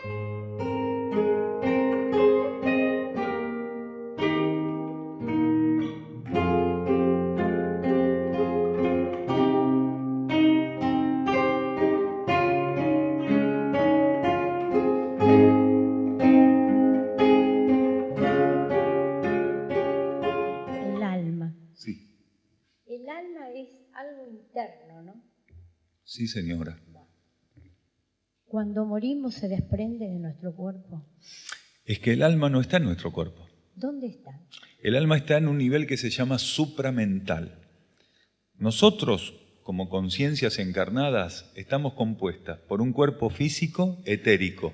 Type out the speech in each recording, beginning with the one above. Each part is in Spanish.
El alma. Sí. El alma es algo interno, ¿no? Sí, señora. Cuando morimos se desprende de nuestro cuerpo. Es que el alma no está en nuestro cuerpo. ¿Dónde está? El alma está en un nivel que se llama supramental. Nosotros, como conciencias encarnadas, estamos compuestas por un cuerpo físico etérico.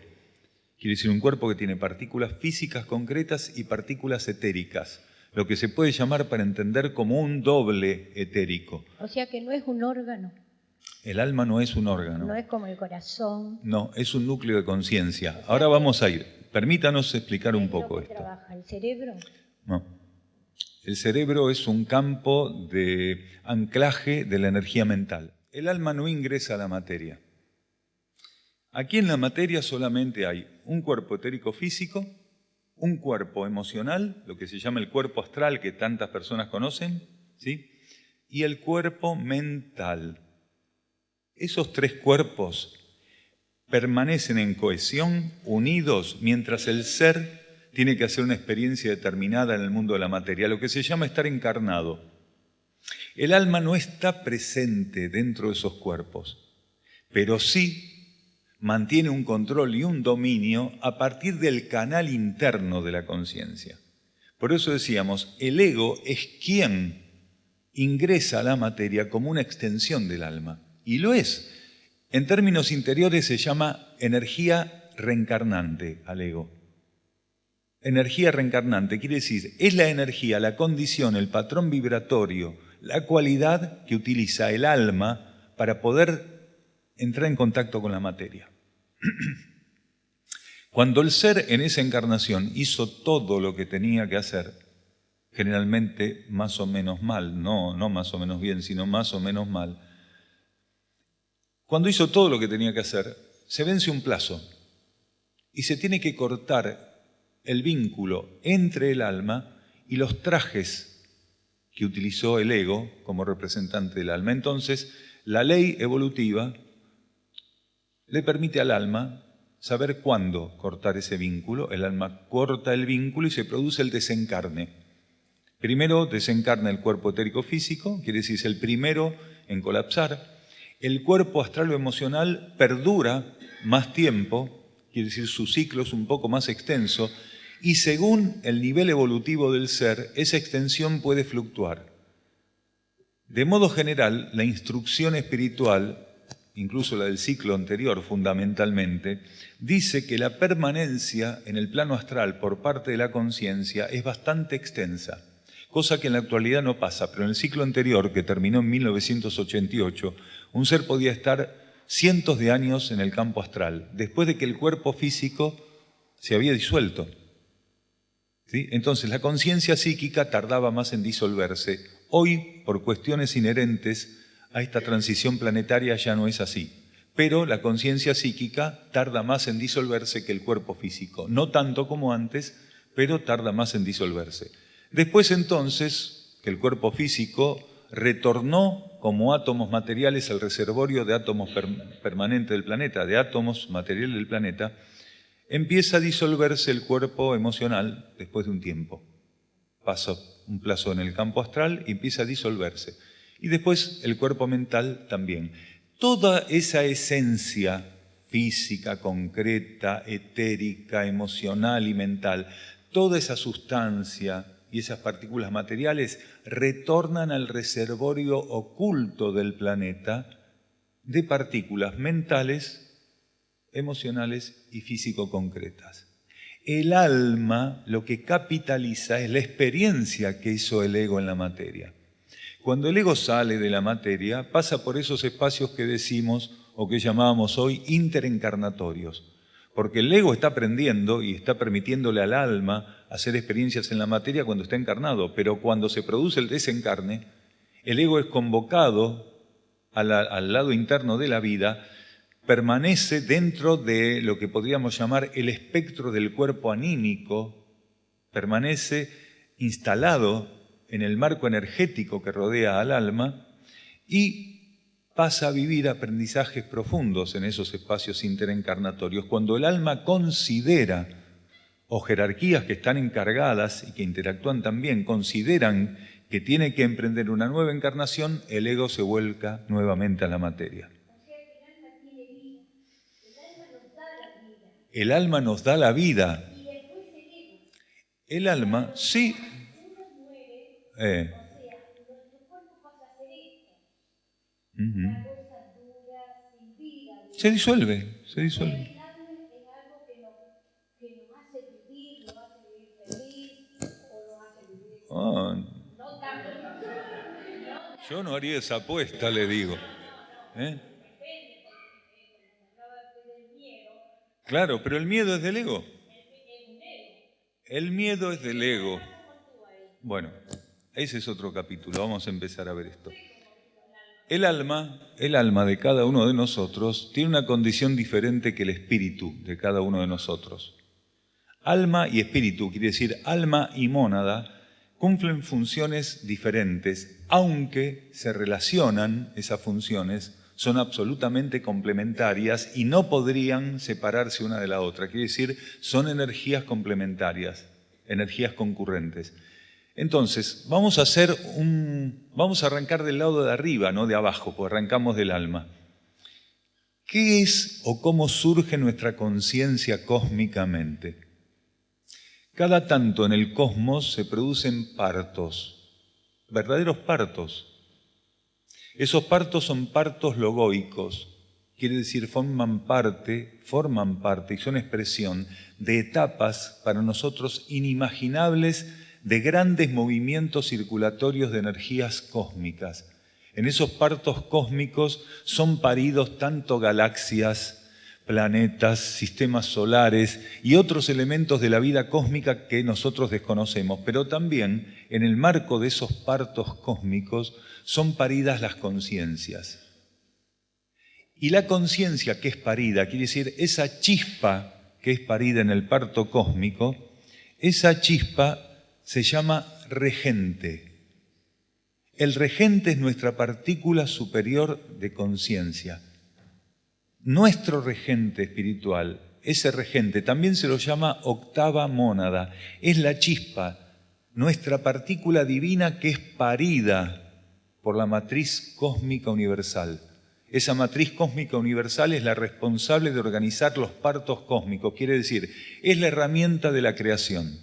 Quiere decir, un cuerpo que tiene partículas físicas concretas y partículas etéricas, lo que se puede llamar, para entender, como un doble etérico. O sea que no es un órgano. El alma no es un órgano. No es como el corazón. No, es un núcleo de conciencia. Ahora vamos a ir. Permítanos explicar un poco esto. esto. ¿Trabaja el cerebro? No. El cerebro es un campo de anclaje de la energía mental. El alma no ingresa a la materia. Aquí en la materia solamente hay un cuerpo etérico físico, un cuerpo emocional, lo que se llama el cuerpo astral que tantas personas conocen, ¿sí? Y el cuerpo mental. Esos tres cuerpos permanecen en cohesión, unidos, mientras el ser tiene que hacer una experiencia determinada en el mundo de la materia, lo que se llama estar encarnado. El alma no está presente dentro de esos cuerpos, pero sí mantiene un control y un dominio a partir del canal interno de la conciencia. Por eso decíamos, el ego es quien ingresa a la materia como una extensión del alma, y lo es. En términos interiores se llama energía reencarnante al ego. Energía reencarnante quiere decir, es la energía, la condición, el patrón vibratorio, la cualidad que utiliza el alma para poder entrar en contacto con la materia. Cuando el ser en esa encarnación hizo todo lo que tenía que hacer, generalmente más o menos mal, no más o menos bien, sino más o menos mal, cuando hizo todo lo que tenía que hacer, se vence un plazo y se tiene que cortar el vínculo entre el alma y los trajes que utilizó el ego como representante del alma. Entonces, la ley evolutiva le permite al alma saber cuándo cortar ese vínculo. El alma corta el vínculo y se produce el desencarne. Primero desencarna el cuerpo etérico físico, quiere decir, es el primero en colapsar. El cuerpo astral o emocional perdura más tiempo, quiere decir, su ciclo es un poco más extenso, y según el nivel evolutivo del ser, esa extensión puede fluctuar. De modo general, la instrucción espiritual, incluso la del ciclo anterior fundamentalmente, dice que la permanencia en el plano astral por parte de la conciencia es bastante extensa, cosa que en la actualidad no pasa, pero en el ciclo anterior, que terminó en 1988, un ser podía estar cientos de años en el campo astral, después de que el cuerpo físico se había disuelto. ¿Sí? Entonces la conciencia psíquica tardaba más en disolverse. Hoy, por cuestiones inherentes a esta transición planetaria, ya no es así. Pero la conciencia psíquica tarda más en disolverse que el cuerpo físico. No tanto como antes, pero tarda más en disolverse. Después entonces, que el cuerpo físico retornó como átomos materiales al reservorio de átomos permanente del planeta, de átomos materiales del planeta, empieza a disolverse el cuerpo emocional después de un tiempo. Pasa un plazo en el campo astral y empieza a disolverse. Y después el cuerpo mental también. Toda esa esencia física, concreta, etérica, emocional y mental, toda esa sustancia y esas partículas materiales retornan al reservorio oculto del planeta de partículas mentales, emocionales y físico-concretas. El alma lo que capitaliza es la experiencia que hizo el ego en la materia. Cuando el ego sale de la materia, pasa por esos espacios que decimos o que llamábamos hoy interencarnatorios, porque el ego está aprendiendo y está permitiéndole al alma hacer experiencias en la materia cuando está encarnado, pero cuando se produce el desencarne, el ego es convocado al lado interno de la vida permanece dentro de lo que podríamos llamar el espectro del cuerpo anímico, permanece instalado en el marco energético que rodea al alma y pasa a vivir aprendizajes profundos en esos espacios interencarnatorios. Cuando el alma considera, o jerarquías que están encargadas y que interactúan también, consideran que tiene que emprender una nueva encarnación, el ego se vuelca nuevamente a la materia. El alma nos da la vida. El alma, sí. Se disuelve, se disuelve. Yo no haría esa apuesta, le digo. Claro, pero el miedo es del ego. El miedo es del ego. Bueno, ese es otro capítulo. Vamos a empezar a ver esto. El alma de cada uno de nosotros tiene una condición diferente que el espíritu de cada uno de nosotros. Alma y espíritu, quiere decir alma y mónada, cumplen funciones diferentes, aunque se relacionan esas funciones, son absolutamente complementarias y no podrían separarse una de la otra. Quiere decir, son energías complementarias, energías concurrentes. Entonces, vamos a arrancar del lado de arriba, no de abajo, porque arrancamos del alma. ¿Qué es o cómo surge nuestra conciencia cósmicamente? Cada tanto en el cosmos se producen partos, verdaderos partos. Esos partos son partos logoicos, quiere decir forman parte y son expresión de etapas para nosotros inimaginables de grandes movimientos circulatorios de energías cósmicas. En esos partos cósmicos son paridos tanto galaxias, planetas, sistemas solares y otros elementos de la vida cósmica que nosotros desconocemos, pero también en el marco de esos partos cósmicos son paridas las conciencias. Y la conciencia que es parida, quiere decir esa chispa que es parida en el parto cósmico, esa chispa se llama regente. El regente es nuestra partícula superior de conciencia. Nuestro regente espiritual, ese regente, también se lo llama octava mónada, es la chispa, nuestra partícula divina que es parida por la matriz cósmica universal. Esa matriz cósmica universal es la responsable de organizar los partos cósmicos, quiere decir, es la herramienta de la creación.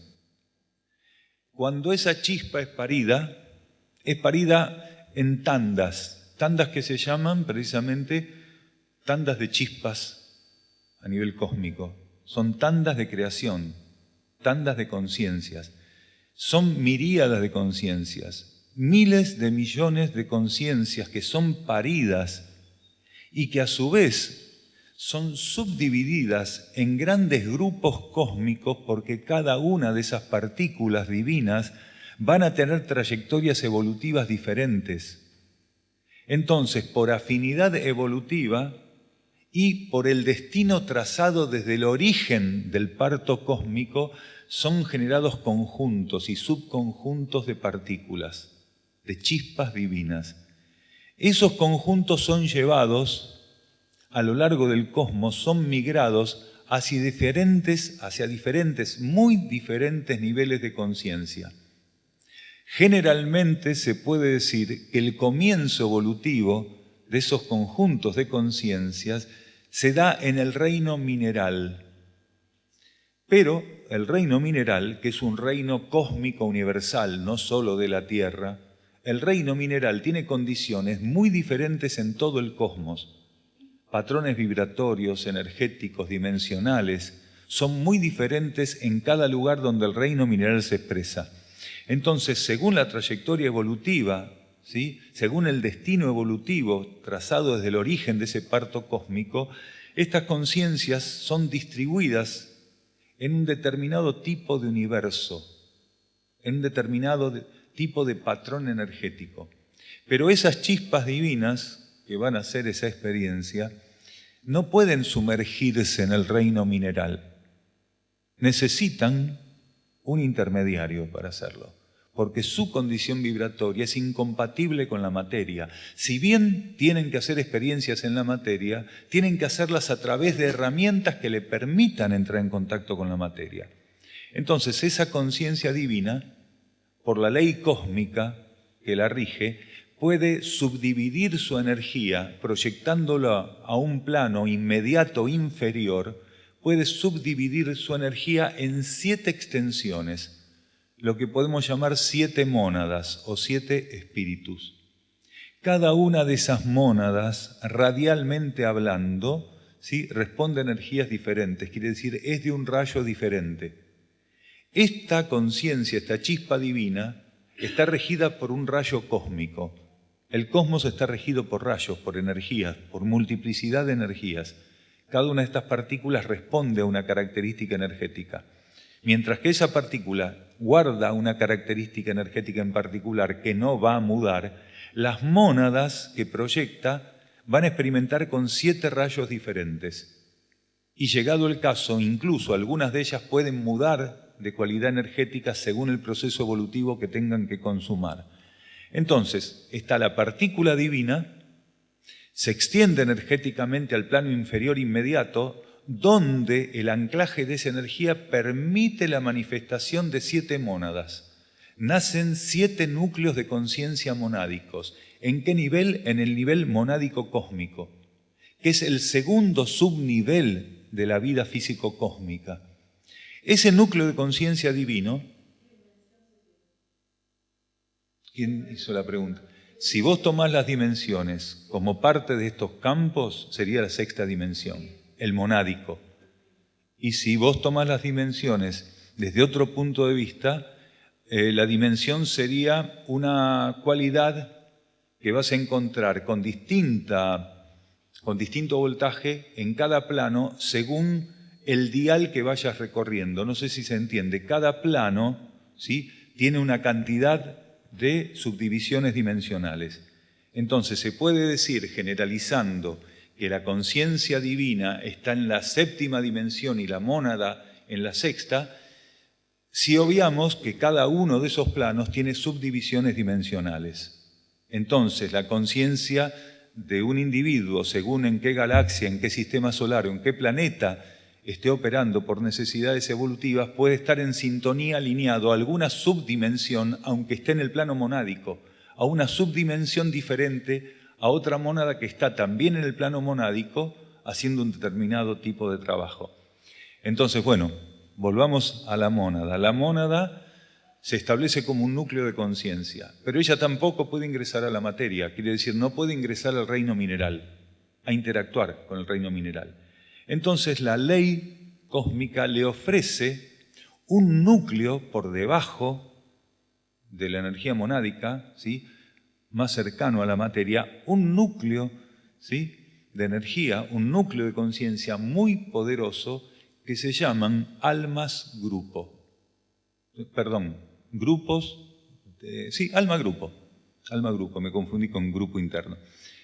Cuando esa chispa es parida en tandas que se llaman precisamente tandas de chispas a nivel cósmico. Son tandas de creación, tandas de conciencias. Son miríadas de conciencias, miles de millones de conciencias que son paridas y que a su vez son subdivididas en grandes grupos cósmicos porque cada una de esas partículas divinas van a tener trayectorias evolutivas diferentes. Entonces, por afinidad evolutiva y por el destino trazado desde el origen del parto cósmico, son generados conjuntos y subconjuntos de partículas, de chispas divinas. Esos conjuntos son llevados a lo largo del cosmos, son migrados hacia diferentes, muy diferentes niveles de conciencia. Generalmente se puede decir que el comienzo evolutivo de esos conjuntos de conciencias se da en el reino mineral. Pero el reino mineral, que es un reino cósmico universal, no solo de la Tierra, el reino mineral tiene condiciones muy diferentes en todo el cosmos. Patrones vibratorios, energéticos, dimensionales, son muy diferentes en cada lugar donde el reino mineral se expresa. Entonces, según la trayectoria evolutiva, ¿sí?, según el destino evolutivo trazado desde el origen de ese parto cósmico, estas conciencias son distribuidas en un determinado tipo de universo, en un determinado tipo de patrón energético. Pero esas chispas divinas que van a hacer esa experiencia no pueden sumergirse en el reino mineral. Necesitan un intermediario para hacerlo, porque su condición vibratoria es incompatible con la materia. Si bien tienen que hacer experiencias en la materia, tienen que hacerlas a través de herramientas que le permitan entrar en contacto con la materia. Entonces, esa conciencia divina, por la ley cósmica que la rige, puede subdividir su energía, proyectándola a un plano inmediato inferior, puede subdividir su energía en 7 extensiones, lo que podemos llamar 7 mónadas o 7 espíritus. Cada una de esas mónadas, radialmente hablando, ¿sí?, responde a energías diferentes, quiere decir, es de un rayo diferente. Esta conciencia, esta chispa divina, está regida por un rayo cósmico. El cosmos está regido por rayos, por energías, por multiplicidad de energías. Cada una de estas partículas responde a una característica energética. Mientras que esa partícula guarda una característica energética en particular que no va a mudar, las mónadas que proyecta van a experimentar con 7 rayos diferentes. Y llegado el caso, incluso algunas de ellas pueden mudar de cualidad energética según el proceso evolutivo que tengan que consumar. Entonces, está la partícula divina, se extiende energéticamente al plano inferior inmediato, donde el anclaje de esa energía permite la manifestación de 7 mónadas. Nacen 7 núcleos de conciencia monádicos. ¿En qué nivel? En el nivel monádico cósmico, que es el segundo subnivel de la vida físico-cósmica. Ese núcleo de conciencia divino, ¿quién hizo la pregunta? Si vos tomás las dimensiones como parte de estos campos, sería la 6ª dimensión, el monádico. Y si vos tomás las dimensiones desde otro punto de vista, la dimensión sería una cualidad que vas a encontrar con distinto voltaje en cada plano según el dial que vayas recorriendo. No sé si se entiende. Cada plano, ¿sí?, tiene una cantidad de subdivisiones dimensionales. Entonces se puede decir, generalizando, que la conciencia divina está en la 7ª dimensión y la mónada en la 6ª, si obviamos que cada uno de esos planos tiene subdivisiones dimensionales. Entonces la conciencia de un individuo, según en qué galaxia, en qué sistema solar o en qué planeta esté operando por necesidades evolutivas, puede estar en sintonía alineado a alguna subdimensión, aunque esté en el plano monádico, a una subdimensión diferente a otra mónada que está también en el plano monádico haciendo un determinado tipo de trabajo. Entonces, bueno, volvamos a la mónada. La mónada se establece como un núcleo de conciencia, pero ella tampoco puede ingresar a la materia, quiere decir, no puede ingresar al reino mineral, a interactuar con el reino mineral. Entonces la ley cósmica le ofrece un núcleo por debajo de la energía monádica, ¿sí?, más cercano a la materia, un núcleo, ¿sí?, de energía, un núcleo de conciencia muy poderoso que se llaman almas grupo. Alma grupo, me confundí con grupo interno.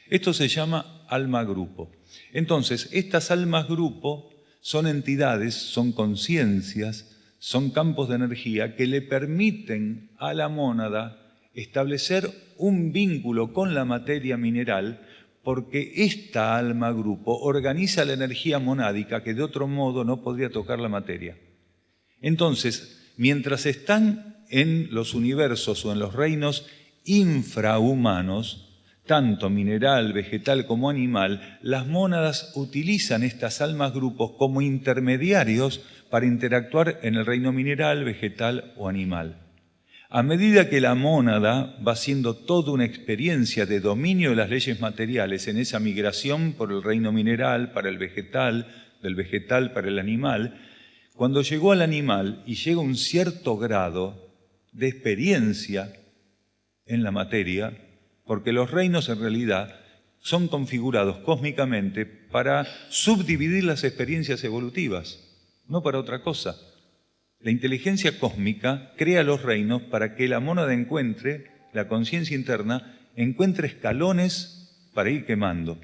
Esto se llama alma grupo. Entonces, estas almas grupo son entidades, son conciencias, son campos de energía que le permiten a la mónada establecer un vínculo con la materia mineral, porque esta alma grupo organiza la energía monádica que de otro modo no podría tocar la materia. Entonces, mientras están en los universos o en los reinos infrahumanos, tanto mineral, vegetal como animal, las mónadas utilizan estas almas grupos como intermediarios para interactuar en el reino mineral, vegetal o animal. A medida que la mónada va haciendo toda una experiencia de dominio de las leyes materiales en esa migración por el reino mineral para el vegetal, del vegetal para el animal, cuando llegó al animal y llega a un cierto grado de experiencia en la materia, porque los reinos en realidad son configurados cósmicamente para subdividir las experiencias evolutivas, no para otra cosa. La inteligencia cósmica crea los reinos para que la mónada encuentre, la conciencia interna, encuentre escalones para ir quemando.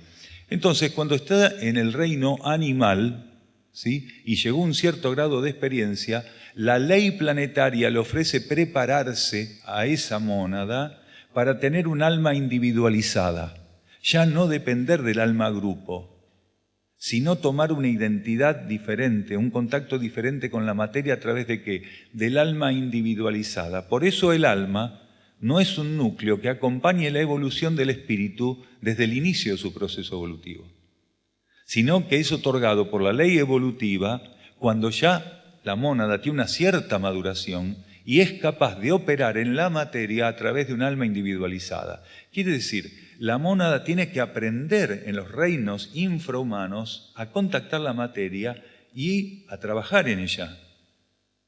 Entonces, cuando está en el reino animal, ¿sí?, y llegó a un cierto grado de experiencia, la ley planetaria le ofrece prepararse a esa mónada para tener un alma individualizada, ya no depender del alma grupo, sino tomar una identidad diferente, un contacto diferente con la materia a través de ¿qué? Del alma individualizada. Por eso el alma no es un núcleo que acompañe la evolución del espíritu desde el inicio de su proceso evolutivo, sino que es otorgado por la ley evolutiva cuando ya la mónada tiene una cierta maduración y es capaz de operar en la materia a través de un alma individualizada. Quiere decir, la mónada tiene que aprender en los reinos infrahumanos a contactar la materia y a trabajar en ella.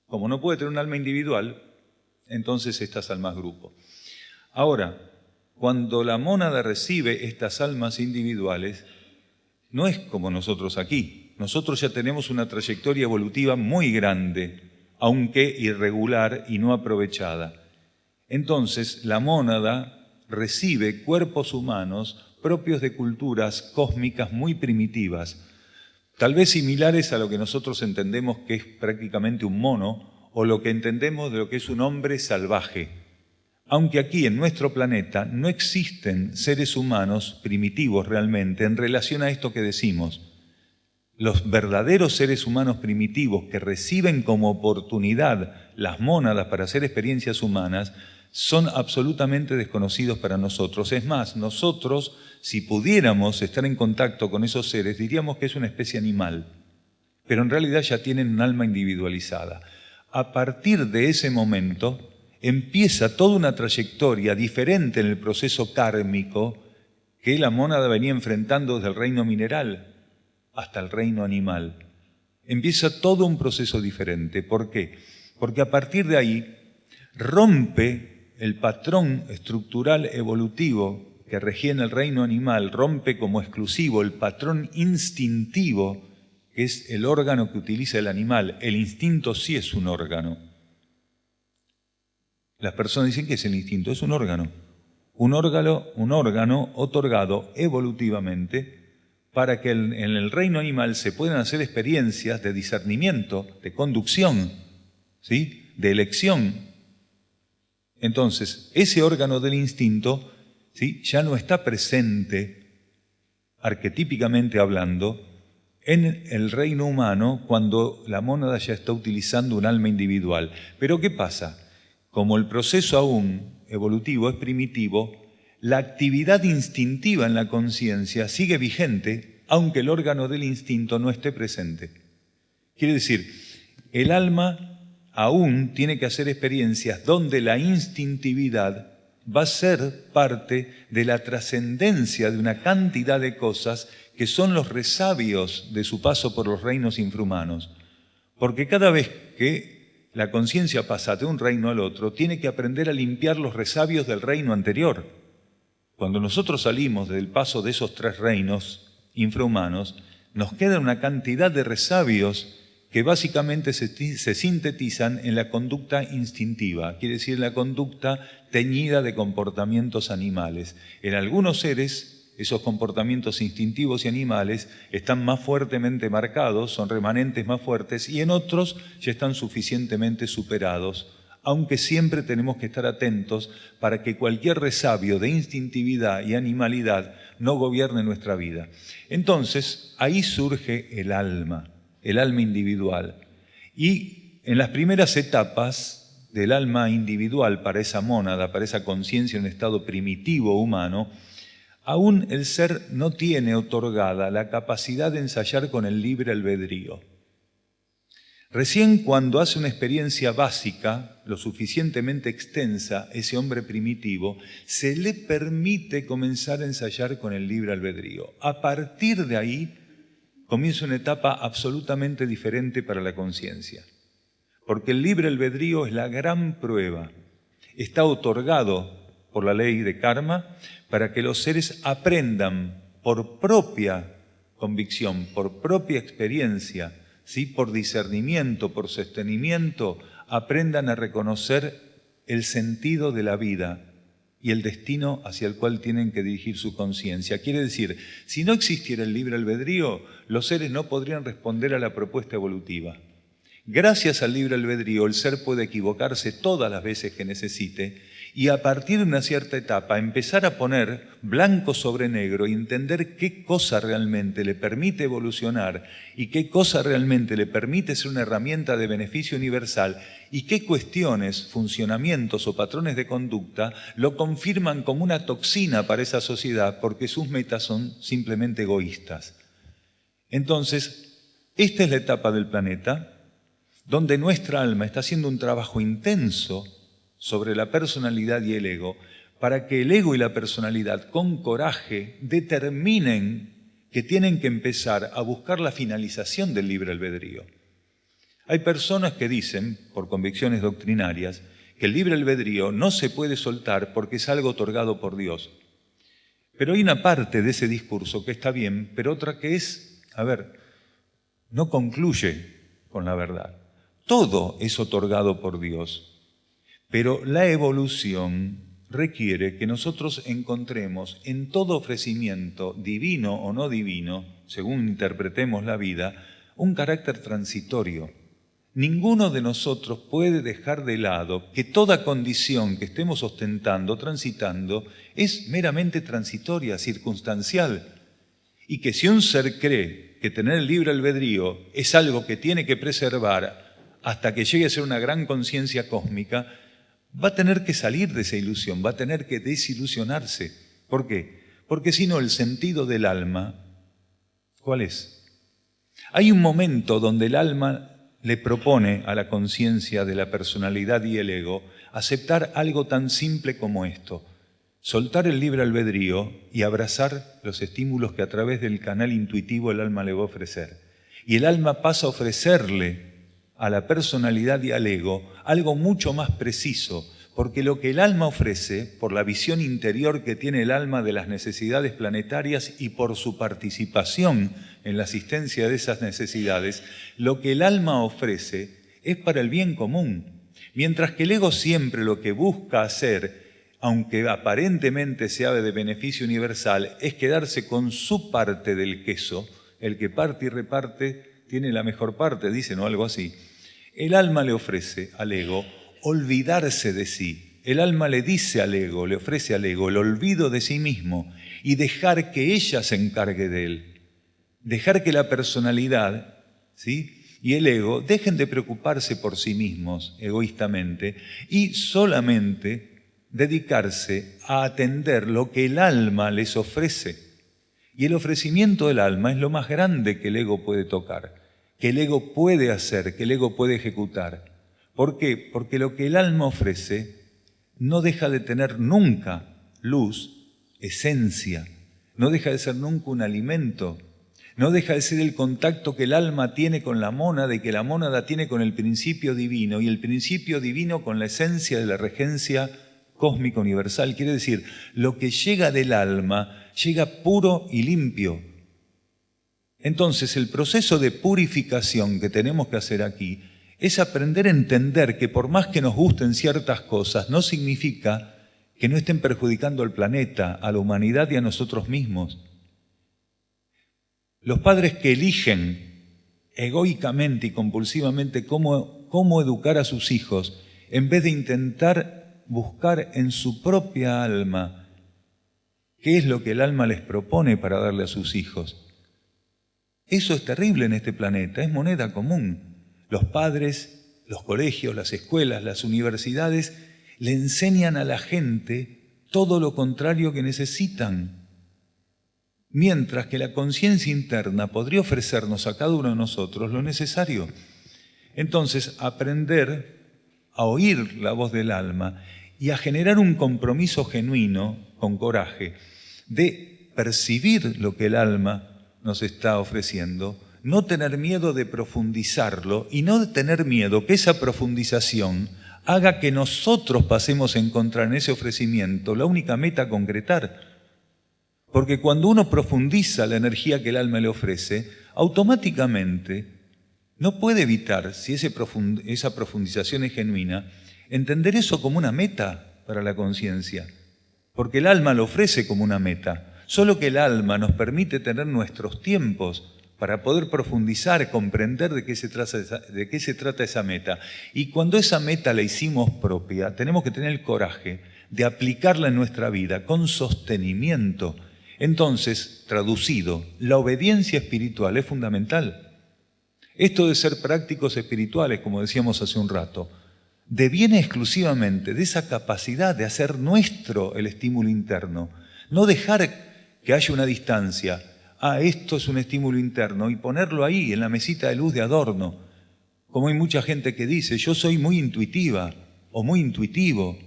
Como no puede tener un alma individual, entonces estas almas grupo. Ahora, cuando la mónada recibe estas almas individuales, no es como nosotros aquí. Nosotros ya tenemos una trayectoria evolutiva muy grande, aunque irregular y no aprovechada. Entonces, la mónada recibe cuerpos humanos propios de culturas cósmicas muy primitivas, tal vez similares a lo que nosotros entendemos que es prácticamente un mono o lo que entendemos de lo que es un hombre salvaje. Aunque aquí en nuestro planeta no existen seres humanos primitivos realmente en relación a esto que decimos. Los verdaderos seres humanos primitivos que reciben como oportunidad las mónadas para hacer experiencias humanas son absolutamente desconocidos para nosotros. Es más, nosotros, si pudiéramos estar en contacto con esos seres, diríamos que es una especie animal, pero en realidad ya tienen un alma individualizada. A partir de ese momento empieza toda una trayectoria diferente en el proceso kármico que la mónada venía enfrentando desde el reino mineral hasta el reino animal. Empieza todo un proceso diferente. ¿Por qué? Porque a partir de ahí rompe el patrón estructural evolutivo que regía en el reino animal, rompe como exclusivo el patrón instintivo, que es el órgano que utiliza el animal. El instinto sí es un órgano. Las personas dicen que es el instinto, es un órgano. Un órgano otorgado evolutivamente para que en el reino animal se puedan hacer experiencias de discernimiento, de conducción, ¿sí?, de elección. Entonces, ese órgano del instinto, ¿sí?, ya no está presente, arquetípicamente hablando, en el reino humano cuando la mónada ya está utilizando un alma individual. Pero ¿qué pasa? Como el proceso aún evolutivo es primitivo, la actividad instintiva en la conciencia sigue vigente, aunque el órgano del instinto no esté presente. Quiere decir, el alma aún tiene que hacer experiencias donde la instintividad va a ser parte de la trascendencia de una cantidad de cosas que son los resabios de su paso por los reinos infrahumanos. Porque cada vez que la conciencia pasa de un reino al otro, tiene que aprender a limpiar los resabios del reino anterior. Cuando nosotros salimos del paso de esos 3 reinos infrahumanos, nos queda una cantidad de resabios que básicamente se sintetizan en la conducta instintiva, quiere decir la conducta teñida de comportamientos animales. En algunos seres, esos comportamientos instintivos y animales están más fuertemente marcados, son remanentes más fuertes, y en otros ya están suficientemente superados, aunque siempre tenemos que estar atentos para que cualquier resabio de instintividad y animalidad no gobierne nuestra vida. Entonces, ahí surge el alma individual. Y en las primeras etapas del alma individual para esa mónada, para esa conciencia en estado primitivo humano, aún el ser no tiene otorgada la capacidad de ensayar con el libre albedrío. Recién cuando hace una experiencia básica, lo suficientemente extensa, ese hombre primitivo, se le permite comenzar a ensayar con el libre albedrío. A partir de ahí comienza una etapa absolutamente diferente para la conciencia. Porque el libre albedrío es la gran prueba. Está otorgado por la ley de karma para que los seres aprendan por propia convicción, por propia experiencia, ¿sí?, por discernimiento, por sostenimiento, aprendan a reconocer el sentido de la vida y el destino hacia el cual tienen que dirigir su conciencia. Quiere decir, si no existiera el libre albedrío, los seres no podrían responder a la propuesta evolutiva. Gracias al libre albedrío, el ser puede equivocarse todas las veces que necesite y a partir de una cierta etapa empezar a poner blanco sobre negro y entender qué cosa realmente le permite evolucionar y qué cosa realmente le permite ser una herramienta de beneficio universal y qué cuestiones, funcionamientos o patrones de conducta lo confirman como una toxina para esa sociedad porque sus metas son simplemente egoístas. Entonces, esta es la etapa del planeta donde nuestra alma está haciendo un trabajo intenso sobre la personalidad y el ego, para que el ego y la personalidad con coraje determinen que tienen que empezar a buscar la finalización del libre albedrío. Hay personas que dicen, por convicciones doctrinarias, que el libre albedrío no se puede soltar porque es algo otorgado por Dios. Pero hay una parte de ese discurso que está bien, pero otra que es, no concluye con la verdad. Todo es otorgado por Dios. Pero la evolución requiere que nosotros encontremos en todo ofrecimiento, divino o no divino, según interpretemos la vida, un carácter transitorio. Ninguno de nosotros puede dejar de lado que toda condición que estemos ostentando, transitando, es meramente transitoria, circunstancial. Y que si un ser cree que tener el libre albedrío es algo que tiene que preservar hasta que llegue a ser una gran conciencia cósmica, va a tener que salir de esa ilusión, va a tener que desilusionarse. ¿Por qué? Porque si no, el sentido del alma, ¿cuál es? Hay un momento donde el alma le propone a la conciencia de la personalidad y el ego aceptar algo tan simple como esto: soltar el libre albedrío y abrazar los estímulos que a través del canal intuitivo el alma le va a ofrecer. Y el alma pasa a ofrecerle a la personalidad y al ego algo mucho más preciso, porque lo que el alma ofrece, por la visión interior que tiene el alma de las necesidades planetarias y por su participación en la asistencia de esas necesidades, lo que el alma ofrece es para el bien común, mientras que el ego siempre lo que busca hacer, aunque aparentemente sea de beneficio universal, es quedarse con su parte del queso. El que parte y reparte tiene la mejor parte, dicen, o algo así. El alma le ofrece al ego olvidarse de sí. El alma le dice al ego, le ofrece al ego el olvido de sí mismo y dejar que ella se encargue de él. Dejar que la personalidad, ¿sí?, y el ego dejen de preocuparse por sí mismos egoístamente y solamente dedicarse a atender lo que el alma les ofrece. Y el ofrecimiento del alma es lo más grande que el ego puede tocar, que el ego puede hacer, que el ego puede ejecutar. ¿Por qué? Porque lo que el alma ofrece no deja de tener nunca luz, esencia, no deja de ser nunca un alimento, no deja de ser el contacto que el alma tiene con la mónada y que la mónada tiene con el principio divino y el principio divino con la esencia de la regencia cósmica universal. Quiere decir, lo que llega del alma llega puro y limpio. Entonces, el proceso de purificación que tenemos que hacer aquí es aprender a entender que por más que nos gusten ciertas cosas, no significa que no estén perjudicando al planeta, a la humanidad y a nosotros mismos. Los padres que eligen egoicamente y compulsivamente cómo educar a sus hijos, en vez de intentar buscar en su propia alma qué es lo que el alma les propone para darle a sus hijos. Eso es terrible en este planeta, es moneda común. Los padres, los colegios, las escuelas, las universidades le enseñan a la gente todo lo contrario que necesitan, mientras que la conciencia interna podría ofrecernos a cada uno de nosotros lo necesario. Entonces, aprender a oír la voz del alma y a generar un compromiso genuino, con coraje, de percibir lo que el alma nos está ofreciendo, no tener miedo de profundizarlo y no tener miedo que esa profundización haga que nosotros pasemos a encontrar en ese ofrecimiento la única meta a concretar. Porque cuando uno profundiza la energía que el alma le ofrece, automáticamente no puede evitar, si esa profundización es genuina, entender eso como una meta para la conciencia. porque el alma lo ofrece como una meta. Solo que el alma nos permite tener nuestros tiempos para poder profundizar, comprender de qué se trata esa meta. Y cuando esa meta la hicimos propia, tenemos que tener el coraje de aplicarla en nuestra vida con sostenimiento. Entonces, traducido, la obediencia espiritual es fundamental. Esto de ser prácticos espirituales, como decíamos hace un rato, deviene exclusivamente de esa capacidad de hacer nuestro el estímulo interno. No dejar que haya una distancia. Esto es un estímulo interno, y ponerlo ahí, en la mesita de luz de adorno. Como hay mucha gente que dice, yo soy muy intuitiva o muy intuitivo.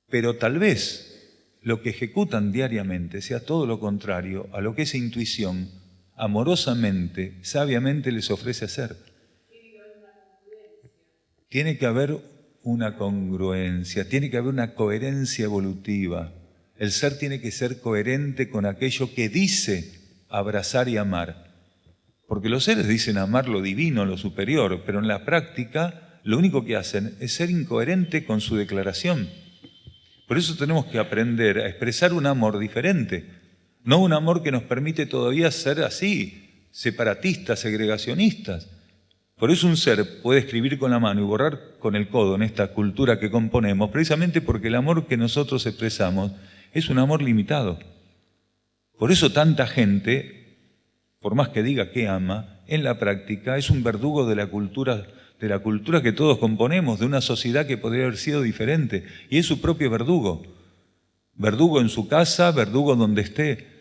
Pero tal vez lo que ejecutan diariamente sea todo lo contrario a lo que esa intuición amorosamente, sabiamente les ofrece hacer. Tiene que haber una congruencia, tiene que haber una coherencia evolutiva. El ser tiene que ser coherente con aquello que dice abrazar y amar. Porque los seres dicen amar lo divino, lo superior, pero en la práctica lo único que hacen es ser incoherente con su declaración. Por eso tenemos que aprender a expresar un amor diferente, no un amor que nos permite todavía ser así, separatistas, segregacionistas. Por eso un ser puede escribir con la mano y borrar con el codo en esta cultura que componemos, precisamente porque el amor que nosotros expresamos es un amor limitado. Por eso tanta gente, por más que diga que ama, en la práctica es un verdugo de la cultura que todos componemos, de una sociedad que podría haber sido diferente, y es su propio verdugo. Verdugo en su casa, verdugo donde esté.